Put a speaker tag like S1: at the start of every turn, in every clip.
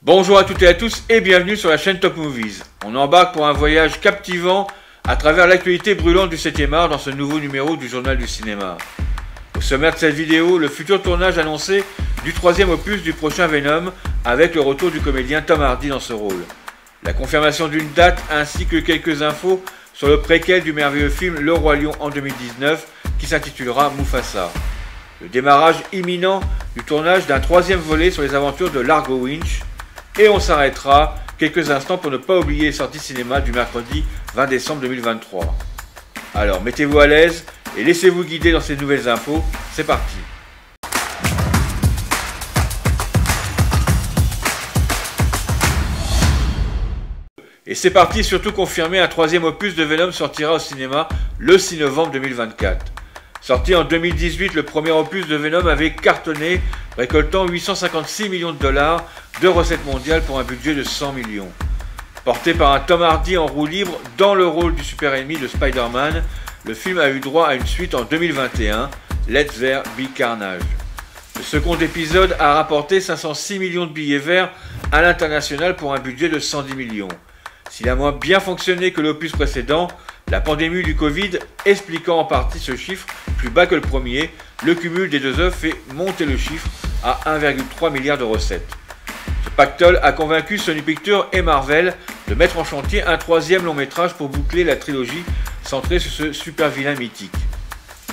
S1: Bonjour à toutes et à tous et bienvenue sur la chaîne Top Movies. On embarque pour un voyage captivant à travers l'actualité brûlante du 7e art dans ce nouveau numéro du Journal du Cinéma. Au sommaire de cette vidéo, le futur tournage annoncé du 3e opus du prochain Venom avec le retour du comédien Tom Hardy dans ce rôle. La confirmation d'une date ainsi que quelques infos sur le préquel du merveilleux film Le Roi Lion en 2019 qui s'intitulera Mufasa. Le démarrage imminent du tournage d'un 3e volet sur les aventures de Largo Winch. Et on s'arrêtera quelques instants pour ne pas oublier les sorties cinéma du mercredi 20 décembre 2023. Alors mettez-vous à l'aise et laissez-vous guider dans ces nouvelles infos, c'est parti. Et c'est parti, surtout confirmé, un 3e opus de Venom sortira au cinéma le 6 novembre 2024. Sorti en 2018, le premier opus de Venom avait cartonné, récoltant 856 millions de dollars de recettes mondiales pour un budget de 100 millions. Porté par un Tom Hardy en roue libre dans le rôle du super ennemi de Spider-Man, le film a eu droit à une suite en 2021, Let There Be Carnage. Le second épisode a rapporté 506 millions de billets verts à l'international pour un budget de 110 millions. S'il a moins bien fonctionné que l'opus précédent, la pandémie du Covid expliquant en partie ce chiffre plus bas que le premier, le cumul des deux œuvres fait monter le chiffre à 1,3 milliard de recettes. Ce pactole a convaincu Sony Pictures et Marvel de mettre en chantier un 3e long métrage pour boucler la trilogie centrée sur ce super vilain mythique.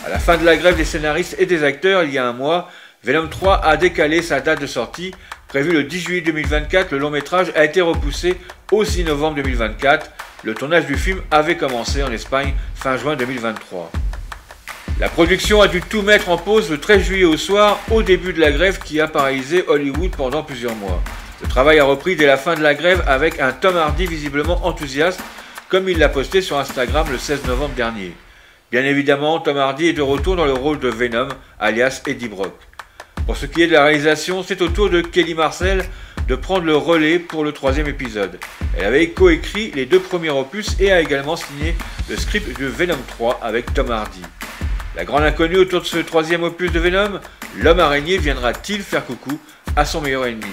S1: À la fin de la grève des scénaristes et des acteurs il y a un mois, Venom 3 a décalé sa date de sortie. Prévu le 10 juillet 2024, le long métrage a été repoussé au 6 novembre 2024. Le tournage du film avait commencé en Espagne fin juin 2023. La production a dû tout mettre en pause le 13 juillet au soir, au début de la grève qui a paralysé Hollywood pendant plusieurs mois. Le travail a repris dès la fin de la grève avec un Tom Hardy visiblement enthousiaste, comme il l'a posté sur Instagram le 16 novembre dernier. Bien évidemment, Tom Hardy est de retour dans le rôle de Venom, alias Eddie Brock. Pour ce qui est de la réalisation, c'est au tour de Kelly Marcel de prendre le relais pour le 3e épisode. Elle avait coécrit les 2 premiers opus et a également signé le script de Venom 3 avec Tom Hardy. La grande inconnue autour de ce 3e opus de Venom, l'homme araignée viendra-t-il faire coucou à son meilleur ennemi?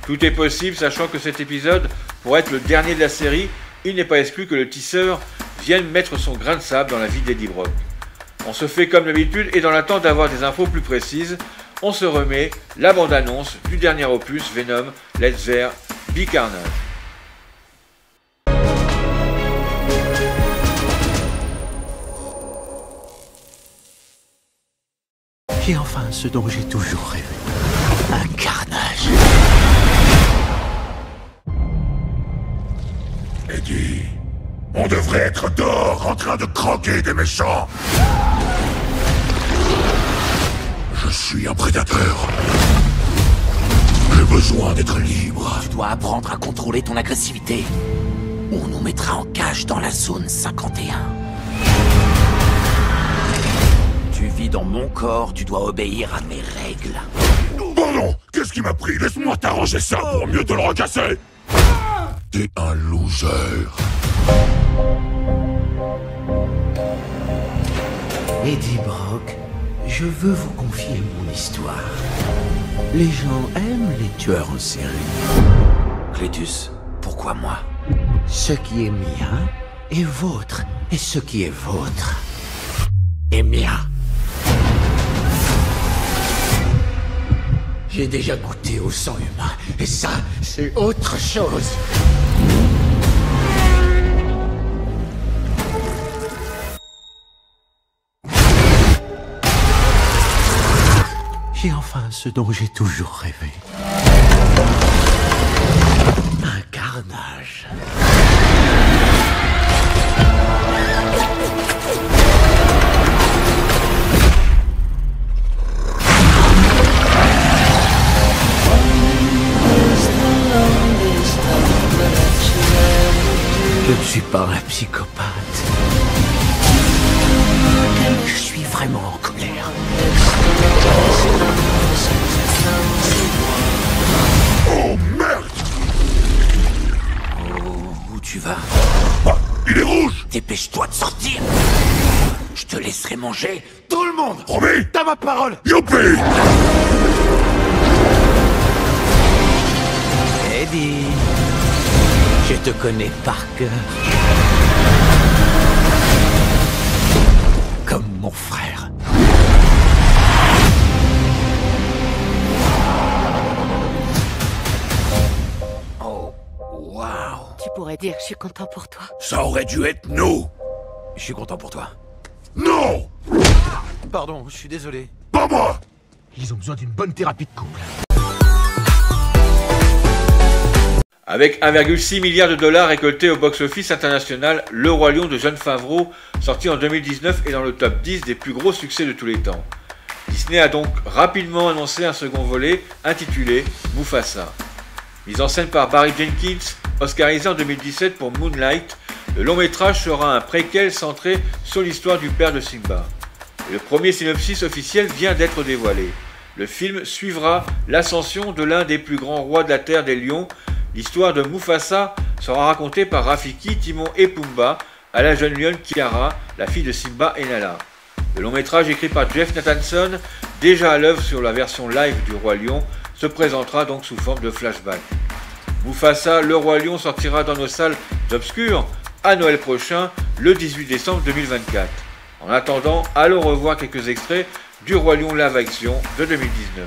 S1: Tout est possible, sachant que cet épisode pourrait être le dernier de la série. Il n'est pas exclu que le tisseur vienne mettre son grain de sable dans la vie d'Eddie Brock. On se fait comme d'habitude et dans l'attente d'avoir des infos plus précises, on se remet la bande-annonce du dernier opus Venom, Let There Be Carnage.
S2: Et enfin, ce dont j'ai toujours rêvé. Un carnage.
S3: Eddie, on devrait être dehors en train de croquer des méchants. Je suis un prédateur. J'ai besoin d'être libre.
S2: Tu dois apprendre à contrôler ton agressivité. Ou on nous mettra en cage dans la zone 51. Tu vis dans mon corps, tu dois obéir à mes règles.
S3: Pardon, qu'est-ce qui m'a pris? Laisse-moi t'arranger ça pour mieux te le recasser. T'es un loser.
S2: Eddie Brock, je veux vous confier mon histoire. Les gens aiment les tueurs en série. Cletus, pourquoi moi? Ce qui est mien est vôtre, et ce qui est vôtre est mien. J'ai déjà goûté au sang humain, et ça, c'est autre chose. J'ai enfin ce dont j'ai toujours rêvé. Un carnage. Je ne suis pas un psychopathe. Je suis vraiment en colère.
S3: Oh merde!
S2: Oh, où tu vas?
S3: Ah, il est rouge!
S2: Dépêche-toi de sortir. Je te laisserai manger tout le monde.
S3: Promis?
S2: T'as ma parole.
S3: Youpi!
S2: Eddie. te connais par cœur. Comme mon frère. Oh, waouh.
S4: Tu pourrais dire, je suis content pour toi.
S3: Ça aurait dû être nous.
S2: Je suis content pour toi.
S3: Non!
S2: Pardon, je suis désolé.
S3: Pas moi!
S2: Ils ont besoin d'une bonne thérapie de couple.
S1: Avec 1,6 milliard de dollars récoltés au box-office international, Le Roi Lion de Jon Favreau, sorti en 2019, est dans le top 10 des plus gros succès de tous les temps. Disney a donc rapidement annoncé un second volet intitulé Mufasa. Mis en scène par Barry Jenkins, oscarisé en 2017 pour Moonlight, le long métrage sera un préquel centré sur l'histoire du père de Simba. Et le premier synopsis officiel vient d'être dévoilé. Le film suivra l'ascension de l'un des plus grands rois de la terre des lions. L'histoire de Mufasa sera racontée par Rafiki, Timon et Pumba à la jeune lionne Kiara, la fille de Simba et Nala. Le long métrage écrit par Jeff Nathanson, déjà à l'œuvre sur la version live du Roi Lion, se présentera donc sous forme de flashback. Mufasa, le Roi Lion sortira dans nos salles obscures à Noël prochain, le 18 décembre 2024. En attendant, allons revoir quelques extraits du Roi Lion live action de 2019.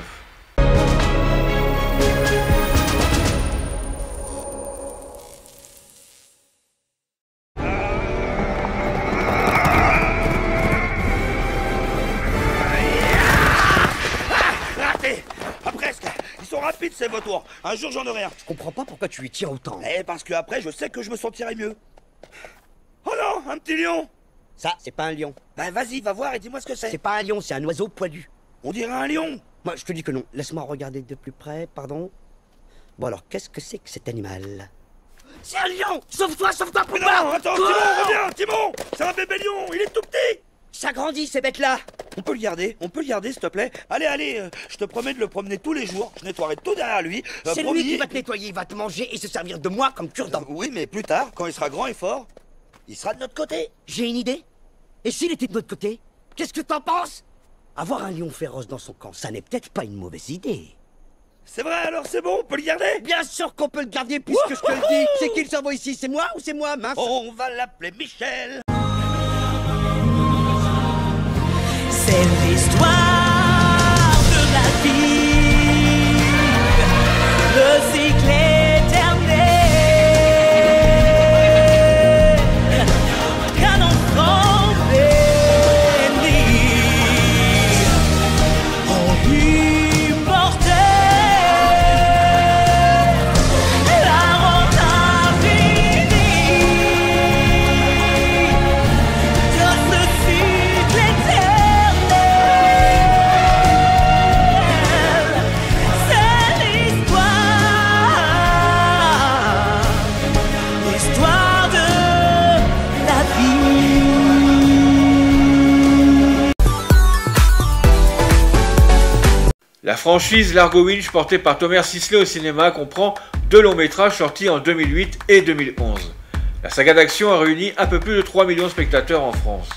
S5: Raté! Ah, presque! Ils sont rapides ces vautours! Un jour j'en aurai un!
S6: Je comprends pas pourquoi tu lui tires autant.
S5: Eh, parce que après je sais que je me sentirai mieux. Oh non! Un petit lion!
S6: Ça, c'est pas un lion.
S5: Ben vas-y, va voir et dis-moi ce que
S6: C'est
S5: c'est.
S6: pas un lion, c'est un oiseau poilu.
S5: On dirait un lion!
S6: Moi, je te dis que non. Laisse-moi regarder de plus près, pardon. Bon alors, qu'est-ce que c'est que cet animal? C'est un lion! Sauve-toi, sauve-toi,
S5: Mais
S6: Pumba!
S5: non! Attends,
S6: Cours!
S5: Timon, reviens! Timon! C'est un bébé lion! Il est tout petit!
S6: Ça grandit, ces bêtes-là!
S5: On peut le garder, s'il te plaît. Allez, allez, je te promets de le promener tous les jours. Je nettoierai tout derrière lui.
S6: C'est
S5: promis.
S6: lui qui va te nettoyer, il va te manger et se servir de moi comme cure-dent.
S5: Oui, mais plus tard, quand il sera grand et fort, il sera de notre côté.
S6: J'ai une idée. Et s'il était de notre côté, qu'est-ce que t'en penses? Avoir un lion féroce dans son camp, ça n'est peut-être pas une mauvaise idée.
S5: C'est vrai, alors c'est bon, on peut le garder?
S6: Bien sûr qu'on peut le garder puisque je te le dis. C'est qui le cerveau ici? C'est moi ou c'est moi, mince?
S5: On va l'appeler Michel.
S7: C'est l'histoire de la vie, le cycle éternel, qu'un enfant béni, en immortel, la rend infinie de ce cycle éternel. C'est l'histoire de la vie.
S1: La franchise Largo Winch portée par Thomas Sisley au cinéma comprend deux longs métrages sortis en 2008 et 2011. La saga d'action a réuni un peu plus de 3 millions de spectateurs en France.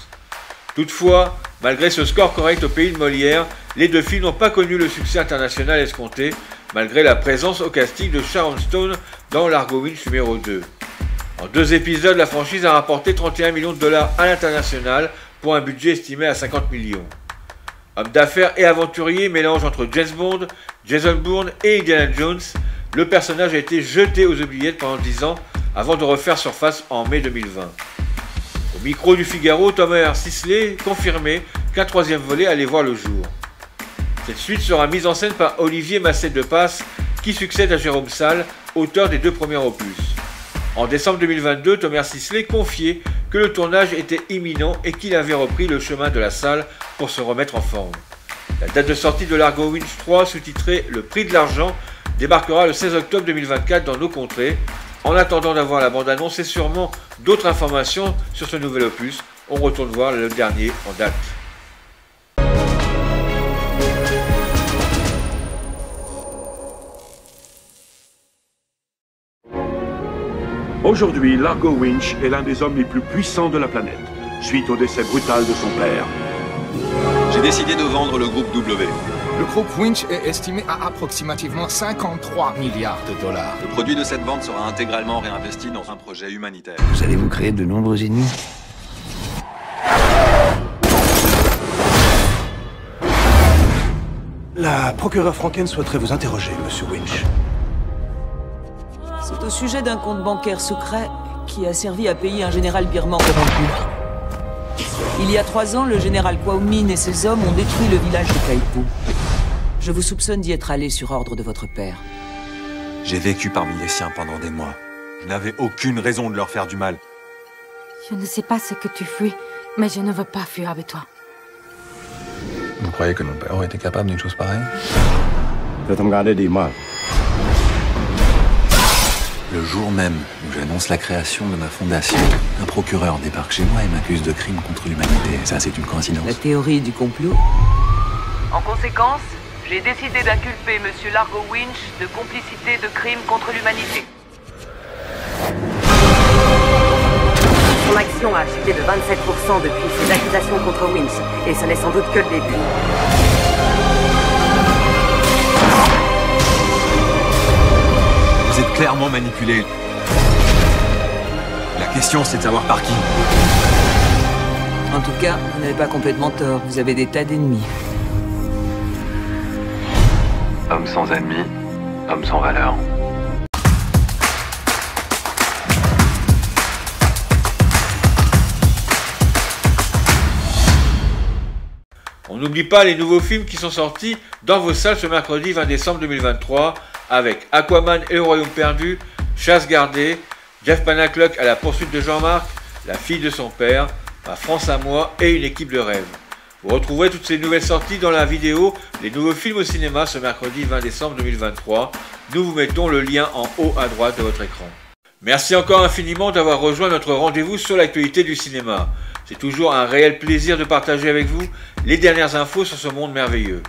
S1: Toutefois, malgré ce score correct au pays de Molière, les deux films n'ont pas connu le succès international escompté, malgré la présence au casting de Sharon Stone dans Largo Winch numéro 2. En 2 épisodes, la franchise a rapporté 31 millions de dollars à l'international pour un budget estimé à 50 millions. Homme d'affaires et aventurier, mélange entre James Bond, Jason Bourne et Indiana Jones, le personnage a été jeté aux oubliettes pendant 10 ans avant de refaire surface en mai 2020. Au micro du Figaro, Thomas Sisley confirmait qu'un troisième volet allait voir le jour. Cette suite sera mise en scène par Olivier Massé-Depasse, qui succède à Jérôme Salle, auteur des 2 premiers opus. En décembre 2022, Thomas Sisley confiait que le tournage était imminent et qu'il avait repris le chemin de la salle pour se remettre en forme. La date de sortie de Largo Winch 3, sous-titrée Le Prix de l'argent, débarquera le 16 octobre 2024 dans nos contrées. En attendant d'avoir la bande-annonce et sûrement d'autres informations sur ce nouvel opus, on retourne voir le dernier en date.
S3: Aujourd'hui, Largo Winch est l'un des hommes les plus puissants de la planète, suite au décès brutal de son père.
S8: J'ai décidé de vendre le groupe W. Le groupe Winch est estimé à approximativement 53 milliards de dollars.
S9: Le produit de cette vente sera intégralement réinvesti dans un projet humanitaire.
S2: Vous allez vous créer de nombreux ennemis.
S10: La procureure Franken souhaiterait vous interroger, monsieur Winch.
S11: C'est au sujet d'un compte bancaire secret qui a servi à payer un général birman corrompu. Il y a 3 ans, le général Kwao Min et ses hommes ont détruit le village de Kaipu. Je vous soupçonne d'y être allé sur ordre de votre père.
S9: J'ai vécu parmi les siens pendant des mois. Je n'avais aucune raison de leur faire du mal.
S4: Je ne sais pas ce que tu fuis, mais je ne veux pas fuir avec toi.
S8: Vous croyez que mon père aurait été capable d'une chose pareille?
S9: Le jour même où j'annonce la création de ma fondation, un procureur débarque chez moi et m'accuse de crimes contre l'humanité. Ça, c'est une coïncidence.
S11: La théorie du complot.
S12: En conséquence, j'ai décidé d'inculper Monsieur Largo Winch de complicité de crimes contre l'humanité.
S13: Son action a chuté de 27% depuis ses accusations contre Winch, et ce n'est sans doute que le début.
S9: Vous êtes clairement manipulé. La question, c'est de savoir par qui.
S11: En tout cas, vous n'avez pas complètement tort. Vous avez des tas d'ennemis.
S9: Homme sans ennemis, homme sans valeur.
S1: On n'oublie pas les nouveaux films qui sont sortis dans vos salles ce mercredi 20 décembre 2023 avec Aquaman et le Royaume perdu, Chasse gardée, Jeff Panaclock à la poursuite de Jean-Marc, La fille de son père, Ma France à moi et Une équipe de rêve. Vous retrouverez toutes ces nouvelles sorties dans la vidéo Les nouveaux films au cinéma ce mercredi 20 décembre 2023. Nous vous mettons le lien en haut à droite de votre écran. Merci encore infiniment d'avoir rejoint notre rendez-vous sur l'actualité du cinéma. C'est toujours un réel plaisir de partager avec vous les dernières infos sur ce monde merveilleux.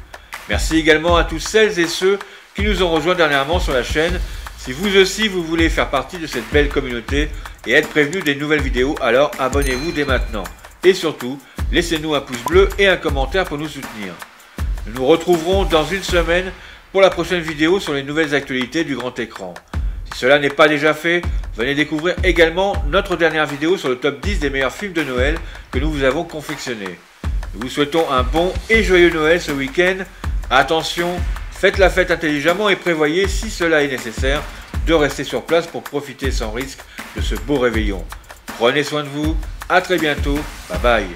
S1: Merci également à tous celles et ceux qui nous ont rejoints dernièrement sur la chaîne. Si vous aussi vous voulez faire partie de cette belle communauté et être prévenu des nouvelles vidéos, alors abonnez-vous dès maintenant. Et surtout, laissez-nous un pouce bleu et un commentaire pour nous soutenir. Nous nous retrouverons dans une semaine pour la prochaine vidéo sur les nouvelles actualités du grand écran. Si cela n'est pas déjà fait, venez découvrir également notre dernière vidéo sur le top 10 des meilleurs films de Noël que nous vous avons confectionné. Nous vous souhaitons un bon et joyeux Noël ce week-end. Attention, faites la fête intelligemment et prévoyez, si cela est nécessaire, de rester sur place pour profiter sans risque de ce beau réveillon. Prenez soin de vous, à très bientôt, bye bye.